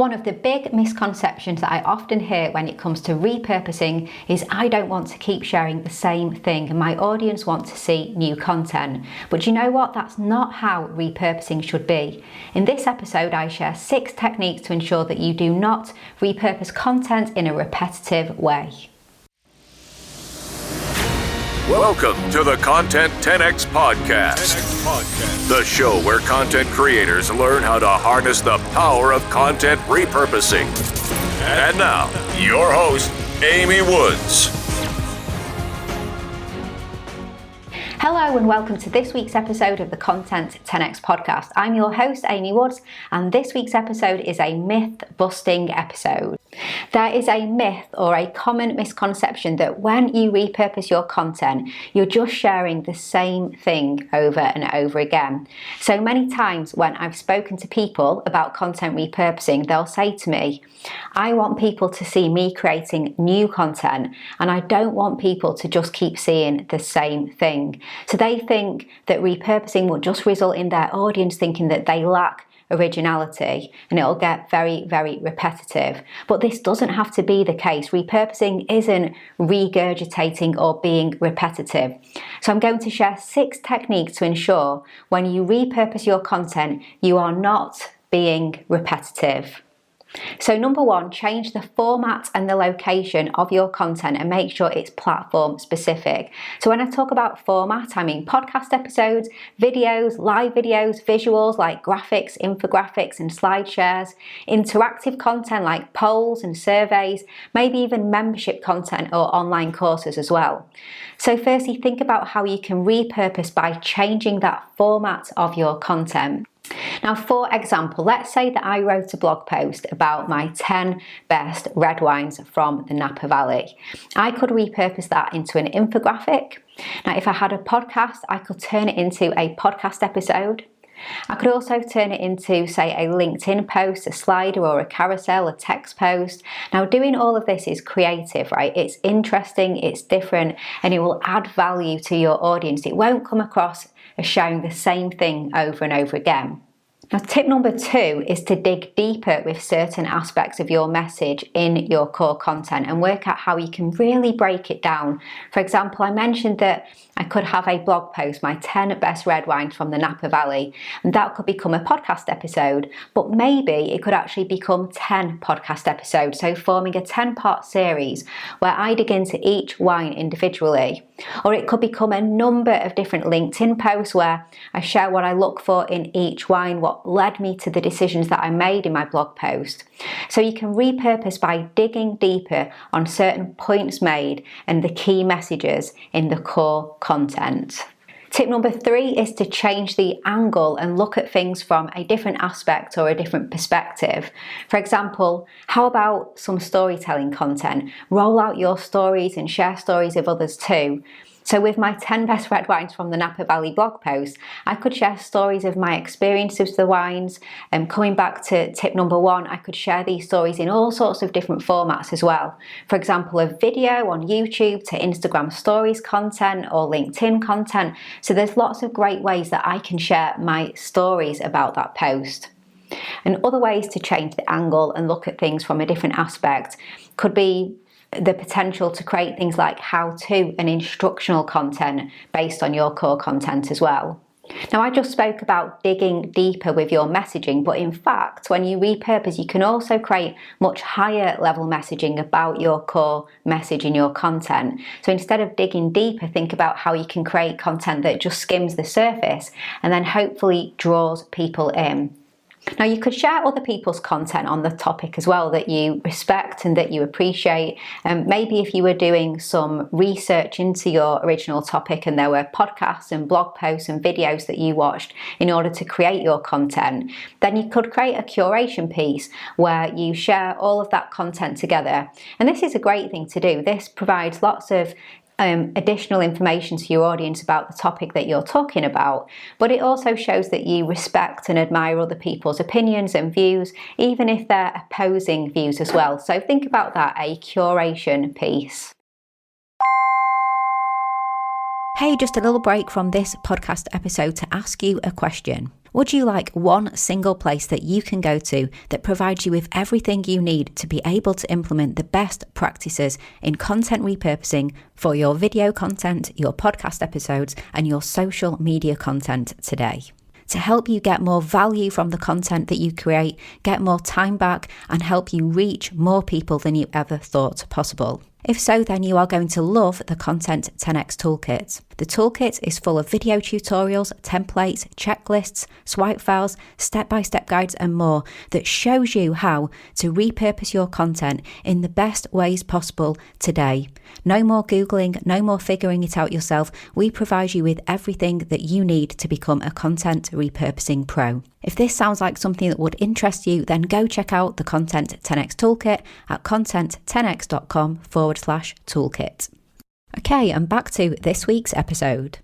One of the big misconceptions that I often hear when it comes to repurposing is I don't want to keep sharing the same thing and my audience want to see new content. But you know what? That's not how repurposing should be. In this episode, I share 6 techniques to ensure that you do not repurpose content in a repetitive way. Welcome to the Content 10X Podcast, the show where content creators learn how to harness the power of content repurposing. And now, your host, Amy Woods. Hello and welcome to this week's episode of the Content 10X Podcast. I'm your host, Amy Woods, and this week's episode is a myth-busting episode. There is a myth or a common misconception that when you repurpose your content, you're just sharing the same thing over and over again. So many times when I've spoken to people about content repurposing, they'll say to me, I want people to see me creating new content and I don't want people to just keep seeing the same thing. So they think that repurposing will just result in their audience thinking that they lack originality and it'll get very, very repetitive. But this doesn't have to be the case. Repurposing isn't regurgitating or being repetitive. So I'm going to share 6 techniques to ensure when you repurpose your content, you are not being repetitive. So number 1, change the format and the location of your content and make sure it's platform specific. So when I talk about format, I mean podcast episodes, videos, live videos, visuals like graphics, infographics and slide shares, interactive content like polls and surveys, maybe even membership content or online courses as well. So firstly, think about how you can repurpose by changing that format of your content. Now, for example, let's say that I wrote a blog post about my 10 best red wines from the Napa Valley. I could repurpose that into an infographic. Now, if I had a podcast, I could turn it into a podcast episode. I could also turn it into, say, a LinkedIn post, a slider or a carousel, a text post. Now, doing all of this is creative, right? It's interesting, it's different, and it will add value to your audience. It won't come across as sharing the same thing over and over again. Now, tip number 2 is to dig deeper with certain aspects of your message in your core content and work out how you can really break it down. For example, I mentioned that I could have a blog post, my 10 best red wines from the Napa Valley, and that could become a podcast episode, but maybe it could actually become 10 podcast episodes, so forming a 10-part series where I dig into each wine individually. Or it could become a number of different LinkedIn posts where I share what I look for in each wine, what led me to the decisions that I made in my blog post. So you can repurpose by digging deeper on certain points made and the key messages in the core content. Tip number 3 is to change the angle and look at things from a different aspect or a different perspective. For example, how about some storytelling content? Roll out your stories and share stories of others too. So with my 10 best red wines from the Napa Valley blog post, I could share stories of my experiences with the wines. And coming back to tip number 1, I could share these stories in all sorts of different formats as well. For example, a video on YouTube to Instagram stories content or LinkedIn content. So there's lots of great ways that I can share my stories about that post. And other ways to change the angle and look at things from a different aspect could be the potential to create things like how-to and instructional content based on your core content as well. Now, I just spoke about digging deeper with your messaging, but in fact, when you repurpose, you can also create much higher level messaging about your core message in your content. So instead of digging deeper, think about how you can create content that just skims the surface and then hopefully draws people in. Now, you could share other people's content on the topic as well that you respect and that you appreciate. Maybe if you were doing some research into your original topic and there were podcasts and blog posts and videos that you watched in order to create your content, then you could create a curation piece where you share all of that content together. And this is a great thing to do. This provides lots of additional information to your audience about the topic that you're talking about, but it also shows that you respect and admire other people's opinions and views, even if they're opposing views as well. So think about that, a curation piece. Hey, just a little break from this podcast episode to ask you a question. Would you like one single place that you can go to that provides you with everything you need to be able to implement the best practices in content repurposing for your video content, your podcast episodes, and your social media content today? To help you get more value from the content that you create, get more time back, and help you reach more people than you ever thought possible. If so, then you are going to love the Content 10x Toolkit. The toolkit is full of video tutorials, templates, checklists, swipe files, step-by-step guides and more that shows you how to repurpose your content in the best ways possible today. No more Googling, no more figuring it out yourself. We provide you with everything that you need to become a content repurposing pro. If this sounds like something that would interest you, then go check out the Content 10x Toolkit at content10x.com/toolkit. Okay, and back to this week's episode.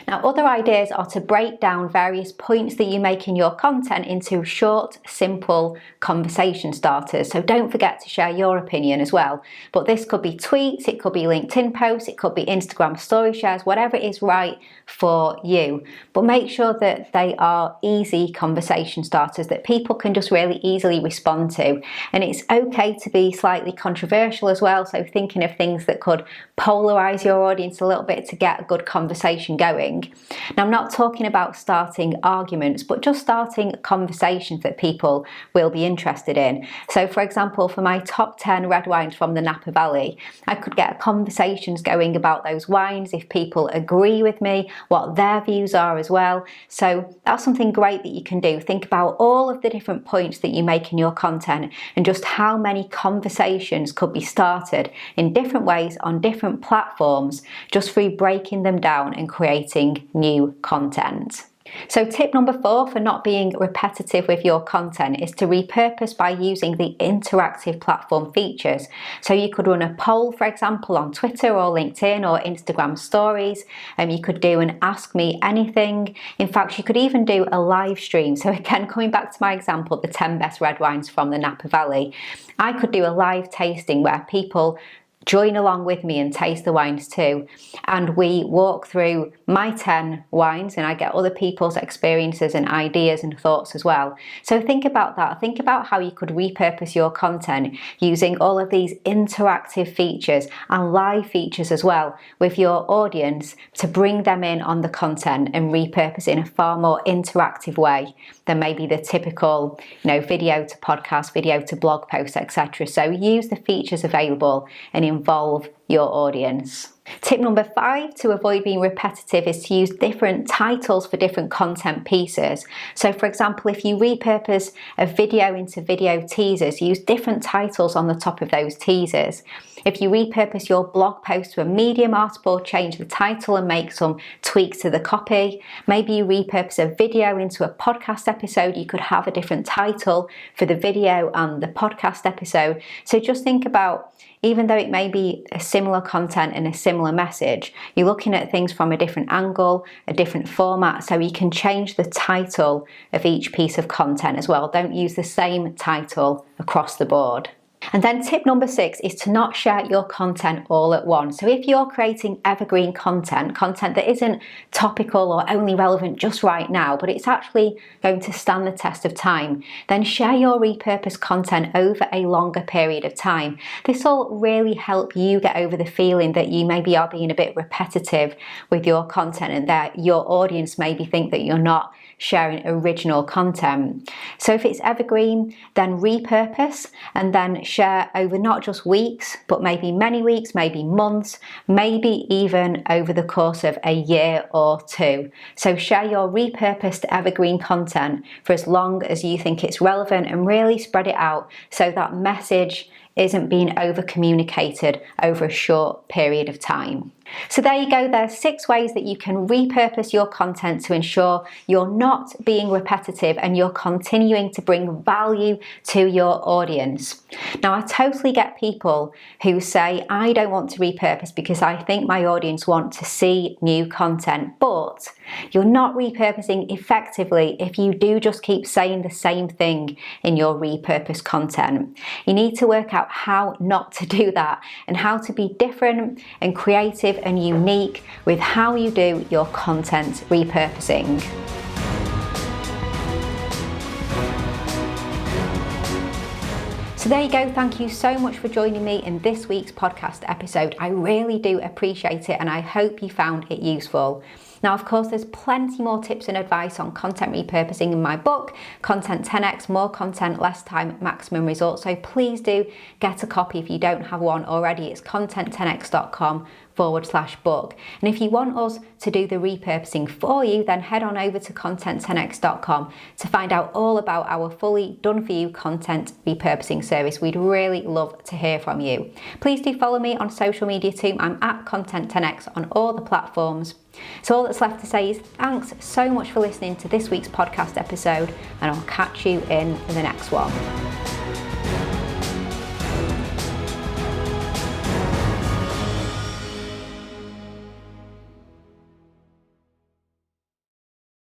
Now, other ideas are to break down various points that you make in your content into short, simple conversation starters. So don't forget to share your opinion as well. But this could be tweets, it could be LinkedIn posts, it could be Instagram story shares, whatever is right for you. But make sure that they are easy conversation starters that people can just really easily respond to. And it's okay to be slightly controversial as well. So thinking of things that could polarize your audience a little bit to get a good conversation going. Now, I'm not talking about starting arguments, but just starting conversations that people will be interested in. So, for example, for my top 10 red wines from the Napa Valley, I could get conversations going about those wines if people agree with me, what their views are as well. So that's something great that you can do. Think about all of the different points that you make in your content and just how many conversations could be started in different ways on different platforms just through breaking them down and creating new content. So tip number 4 for not being repetitive with your content is to repurpose by using the interactive platform features. So you could run a poll, for example, on Twitter or LinkedIn or Instagram stories, and you could do an Ask Me Anything. In fact, you could even do a live stream. So again, coming back to my example, the 10 best red wines from the Napa Valley, I could do a live tasting where people join along with me and taste the wines too. And we walk through my 10 wines and I get other people's experiences and ideas and thoughts as well. So think about that. Think about how you could repurpose your content using all of these interactive features and live features as well with your audience to bring them in on the content and repurpose in a far more interactive way than maybe the typical, video to podcast, video to blog post, etc. So use the features available and involve your audience. Tip number 5 to avoid being repetitive is to use different titles for different content pieces. So for example, if you repurpose a video into video teasers, use different titles on the top of those teasers. If you repurpose your blog post to a Medium article, change the title and make some tweaks to the copy. Maybe you repurpose a video into a podcast episode, you could have a different title for the video and the podcast episode. So just think about, even though it may be a similar content and a similar message, you're looking at things from a different angle, a different format, so you can change the title of each piece of content as well. Don't use the same title across the board. And then tip number 6 is to not share your content all at once. So if you're creating evergreen content that isn't topical or only relevant just right now, but it's actually going to stand the test of time, then share your repurposed content over a longer period of time. This will really help you get over the feeling that you maybe are being a bit repetitive with your content and that your audience maybe think that you're not sharing original content. So if it's evergreen, then repurpose and then share over not just weeks, but maybe many weeks, maybe months, maybe even over the course of a year or 2. So share your repurposed evergreen content for as long as you think it's relevant and really spread it out so that message isn't being over communicated over a short period of time. So there you go, there's 6 ways that you can repurpose your content to ensure you're not being repetitive and you're continuing to bring value to your audience. Now, I totally get people who say, I don't want to repurpose because I think my audience want to see new content, but you're not repurposing effectively if you do just keep saying the same thing in your repurposed content. You need to work out how not to do that and how to be different and creative and unique with how you do your content repurposing. So there you go, thank you so much for joining me in this week's podcast episode. I really do appreciate it and I hope you found it useful. Now, of course, there's plenty more tips and advice on content repurposing in my book, Content 10x, More Content, Less Time, Maximum Results. So please do get a copy if you don't have one already. It's content10x.com/book. And if you want us to do the repurposing for you, then head on over to content10x.com to find out all about our fully done for you content repurposing service. We'd really love to hear from you. Please do follow me on social media too. I'm at Content10x on all the platforms. So all that's left to say is thanks so much for listening to this week's podcast episode, and I'll catch you in the next one.